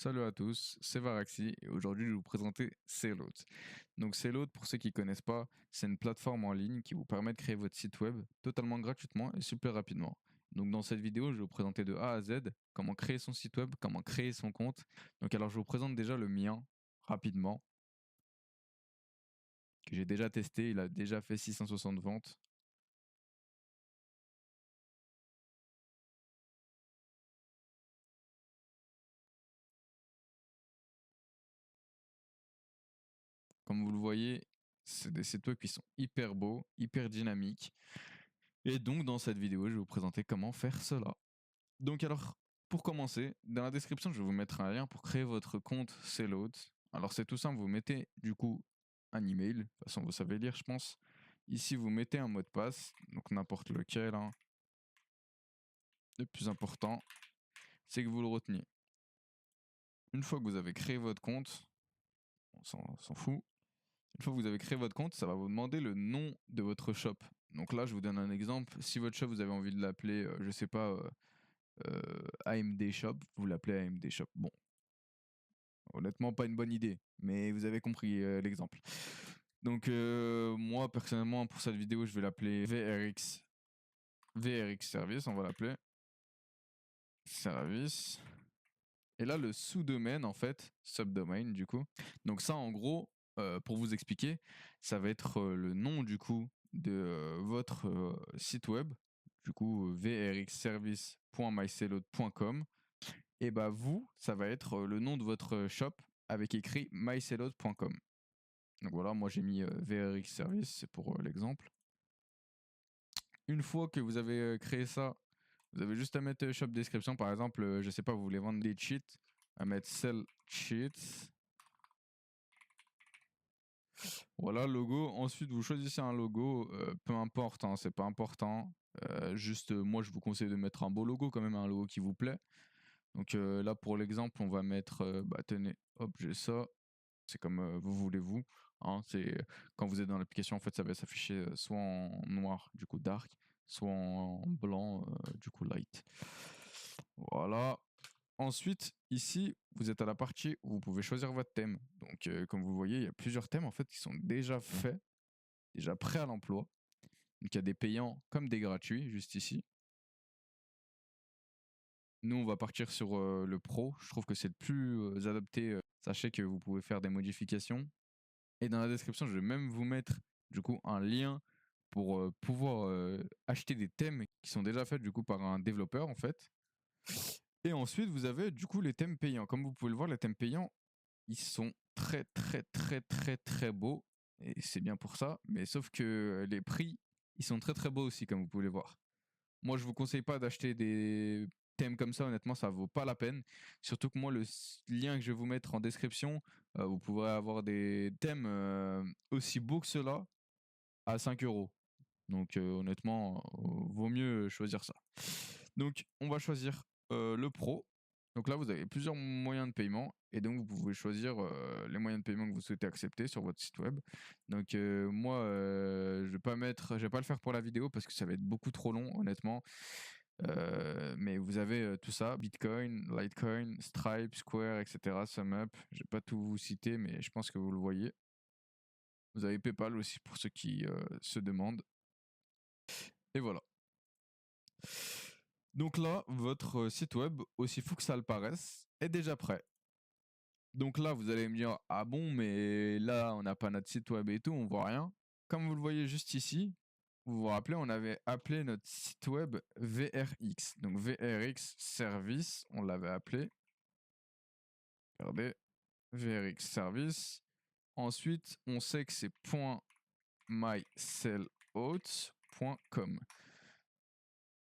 Salut à tous, c'est Varaxi et aujourd'hui je vais vous présenter Cellout. Donc Cellout, pour ceux qui ne connaissent pas, c'est une plateforme en ligne qui vous permet de créer votre site web totalement gratuitement et super rapidement. Donc dans cette vidéo, je vais vous présenter de A à Z comment créer son site web, comment créer son compte. Donc alors je vous présente déjà le mien rapidement, que j'ai déjà testé, il a déjà fait 660 ventes. Comme vous le voyez, c'est des sites web qui sont hyper beaux, hyper dynamiques. Et donc dans cette vidéo, je vais vous présenter comment faire cela. Donc alors, pour commencer, dans la description, je vais vous mettre un lien pour créer votre compte Cellout. Alors c'est tout simple, vous mettez du coup un email, de toute façon vous savez lire je pense. Ici vous mettez un mot de passe, donc n'importe lequel. Le plus important, c'est que vous le reteniez. Une fois que vous avez créé votre compte, on s'en fout. Une fois que vous avez créé votre compte, ça va vous demander le nom de votre shop. Donc là, je vous donne un exemple. Si votre shop, vous avez envie de l'appeler, je sais pas, AMD Shop, vous l'appelez AMD Shop. Bon, honnêtement, pas une bonne idée, mais vous avez compris l'exemple. Donc moi, personnellement, pour cette vidéo, je vais l'appeler VRX Service, on va l'appeler Service. Et là, le sous-domaine, en fait, subdomain, du coup. Donc ça, en gros, pour vous expliquer, ça va être le nom, du coup, de votre site web, du coup, vrxservice.mycellout.com. Et bah vous, ça va être le nom de votre shop avec écrit mycellout.com. Donc voilà, moi j'ai mis VRX Service, c'est pour l'exemple. Une fois que vous avez créé ça, vous avez juste à mettre shop description. Par exemple, je sais pas, vous voulez vendre des cheats, à mettre sell cheats. Voilà, logo. Ensuite, vous choisissez un logo, peu importe, hein, c'est pas important. Juste, moi je vous conseille de mettre un beau logo, quand même, un logo qui vous plaît. Donc là, pour l'exemple, on va mettre, bah tenez, hop, j'ai ça. C'est comme vous voulez vous. Hein, c'est quand vous êtes dans l'application, en fait, ça va s'afficher soit en noir, du coup dark, soit en blanc, du coup light. Voilà. Ensuite, ici, vous êtes à la partie où vous pouvez choisir votre thème. Donc, comme vous voyez, il y a plusieurs thèmes en fait qui sont déjà faits, déjà prêts à l'emploi. Donc, il y a des payants comme des gratuits, juste ici. Nous, on va partir sur le pro. Je trouve que c'est le plus adapté. Sachez que vous pouvez faire des modifications. Et dans la description, je vais même vous mettre du coup un lien pour pouvoir acheter des thèmes qui sont déjà faits du coup par un développeur en fait. Et ensuite, vous avez du coup les thèmes payants. Comme vous pouvez le voir, les thèmes payants, ils sont très très très très très beaux. Et c'est bien pour ça. Mais sauf que les prix, ils sont très très beaux aussi, comme vous pouvez le voir. Moi, je vous conseille pas d'acheter des thèmes comme ça, honnêtement, ça vaut pas la peine. Surtout que moi, le lien que je vais vous mettre en description, vous pourrez avoir des thèmes aussi beaux que ceux-là à 5 euros. Donc, honnêtement, vaut mieux choisir ça. Donc, on va choisir le pro. Donc là, vous avez plusieurs moyens de paiement et donc vous pouvez choisir les moyens de paiement que vous souhaitez accepter sur votre site web. Donc moi, je vais pas le faire pour la vidéo parce que ça va être beaucoup trop long, honnêtement. Mais vous avez tout ça, Bitcoin, Litecoin, Stripe, Square, etc. SumUp. Je vais pas tout vous citer, mais je pense que vous le voyez. Vous avez PayPal aussi pour ceux qui se demandent. Et voilà. Donc là, votre site web, aussi fou que ça le paraisse, est déjà prêt. Donc là, vous allez me dire, ah bon, mais là, on n'a pas notre site web et tout, on voit rien. Comme vous le voyez juste ici, vous vous rappelez, on avait appelé notre site web VRX. Donc VRX Service, on l'avait appelé. Regardez, VRX Service. Ensuite, on sait que c'est .mysellout.com.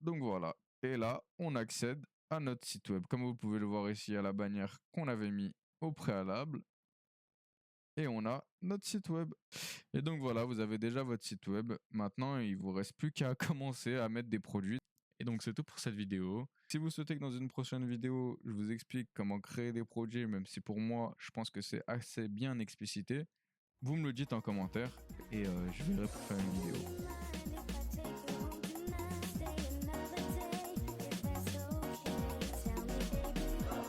Donc voilà. Et là, on accède à notre site web. Comme vous pouvez le voir ici à la bannière qu'on avait mis au préalable. Et on a notre site web. Et donc voilà, vous avez déjà votre site web. Maintenant, il vous reste plus qu'à commencer à mettre des produits. Et donc c'est tout pour cette vidéo. Si vous souhaitez que dans une prochaine vidéo, je vous explique comment créer des produits, même si pour moi, je pense que c'est assez bien explicité, vous me le dites en commentaire et je verrai pour faire une vidéo.